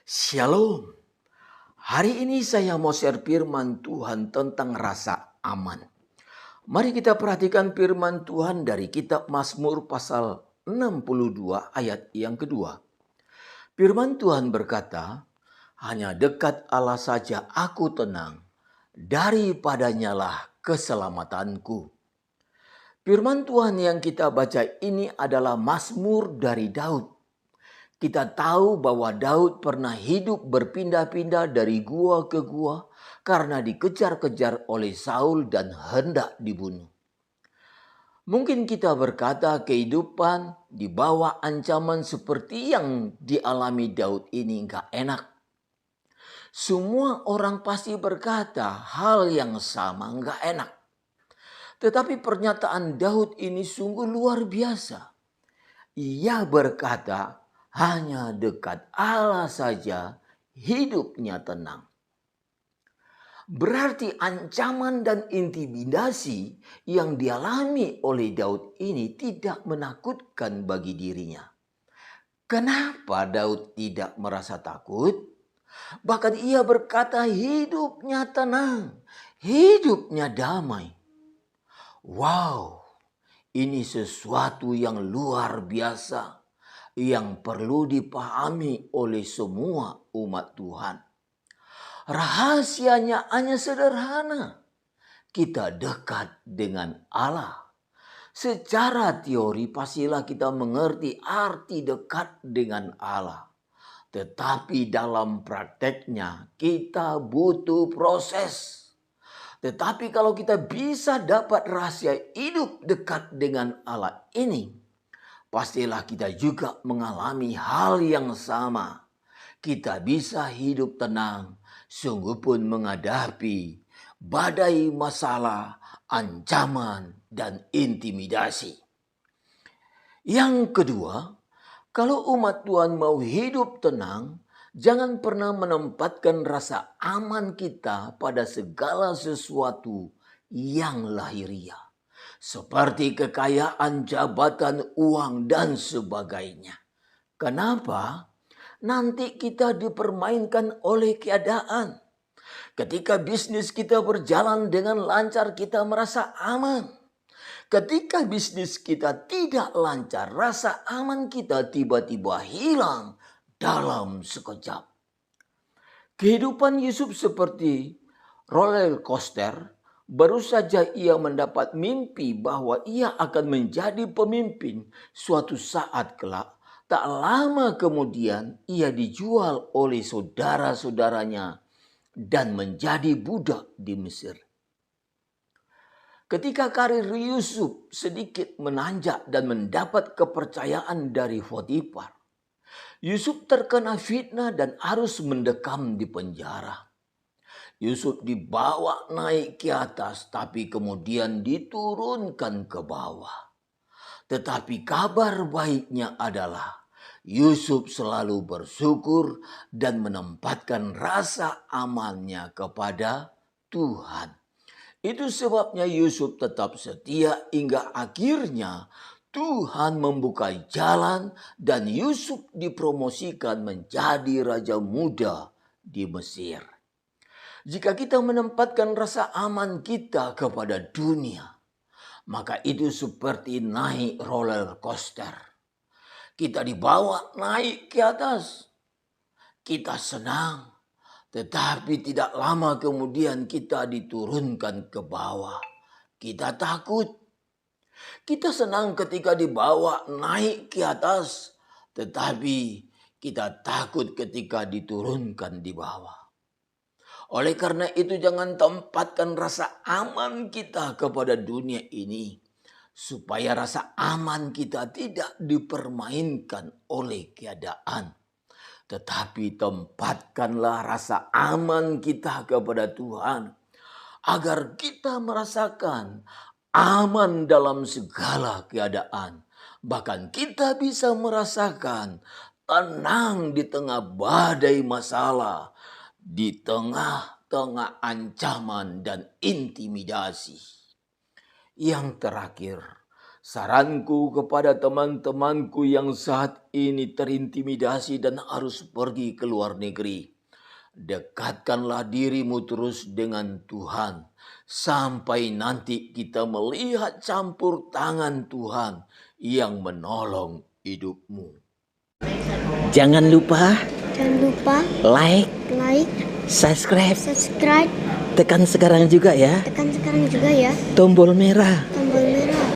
Shalom. Hari ini saya mau share firman Tuhan tentang rasa aman. Mari kita perhatikan firman Tuhan dari kitab Mazmur pasal 62 ayat yang kedua. Firman Tuhan berkata, hanya dekat Allah saja aku tenang, daripadanya lah keselamatanku. Firman Tuhan yang kita baca ini adalah Mazmur dari Daud. Kita tahu bahwa Daud pernah hidup berpindah-pindah dari gua ke gua karena dikejar-kejar oleh Saul dan hendak dibunuh. Mungkin kita berkata kehidupan di bawah ancaman seperti yang dialami Daud ini gak enak. Semua orang pasti berkata hal yang sama gak enak. Tetapi pernyataan Daud ini sungguh luar biasa. Ia berkata, hanya dekat Allah saja hidupnya tenang. Berarti ancaman dan intimidasi yang dialami oleh Daud ini tidak menakutkan bagi dirinya. Kenapa Daud tidak merasa takut? Bahkan ia berkata hidupnya tenang, hidupnya damai. Wow, ini sesuatu yang luar biasa yang perlu dipahami oleh semua umat Tuhan. Rahasianya hanya sederhana. Kita dekat dengan Allah. Secara teori pastilah kita mengerti arti dekat dengan Allah. Tetapi dalam prakteknya kita butuh proses. Tetapi kalau kita bisa dapat rahasia hidup dekat dengan Allah ini, pastilah kita juga mengalami hal yang sama. Kita bisa hidup tenang, sungguh pun menghadapi badai masalah, ancaman, dan intimidasi. Yang kedua, kalau umat Tuhan mau hidup tenang, jangan pernah menempatkan rasa aman kita pada segala sesuatu yang lahiriah. Seperti kekayaan, jabatan, uang, dan sebagainya. Kenapa? Nanti kita dipermainkan oleh keadaan. Ketika bisnis kita berjalan dengan lancar, kita merasa aman. Ketika bisnis kita tidak lancar, rasa aman kita tiba-tiba hilang dalam sekejap. Kehidupan Yusuf seperti roller coaster. Baru saja ia mendapat mimpi bahwa ia akan menjadi pemimpin suatu saat kelak. Tak lama kemudian ia dijual oleh saudara-saudaranya dan menjadi budak di Mesir. Ketika karir Yusuf sedikit menanjak dan mendapat kepercayaan dari Potifar, Yusuf terkena fitnah dan harus mendekam di penjara. Yusuf dibawa naik ke atas tapi kemudian diturunkan ke bawah. Tetapi kabar baiknya adalah Yusuf selalu bersyukur dan menempatkan rasa amannya kepada Tuhan. Itu sebabnya Yusuf tetap setia hingga akhirnya Tuhan membuka jalan dan Yusuf dipromosikan menjadi raja muda di Mesir. Jika kita menempatkan rasa aman kita kepada dunia, maka itu seperti naik roller coaster. Kita dibawa naik ke atas. Kita senang, tetapi tidak lama kemudian kita diturunkan ke bawah. Kita takut. Kita senang ketika dibawa naik ke atas, tetapi kita takut ketika diturunkan di bawah. Oleh karena itu jangan tempatkan rasa aman kita kepada dunia ini. Supaya rasa aman kita tidak dipermainkan oleh keadaan. Tetapi tempatkanlah rasa aman kita kepada Tuhan. Agar kita merasakan aman dalam segala keadaan. Bahkan kita bisa merasakan tenang di tengah badai masalah. Di tengah-tengah ancaman dan intimidasi. Yang terakhir, Saranku kepada teman-temanku yang saat ini terintimidasi dan harus pergi ke luar negeri. Dekatkanlah dirimu terus dengan Tuhan. Sampai nanti kita melihat campur tangan Tuhan yang menolong hidupmu. Jangan lupa Jangan lupa like, subscribe, tekan sekarang juga ya tekan sekarang juga ya tombol merah. tombol merah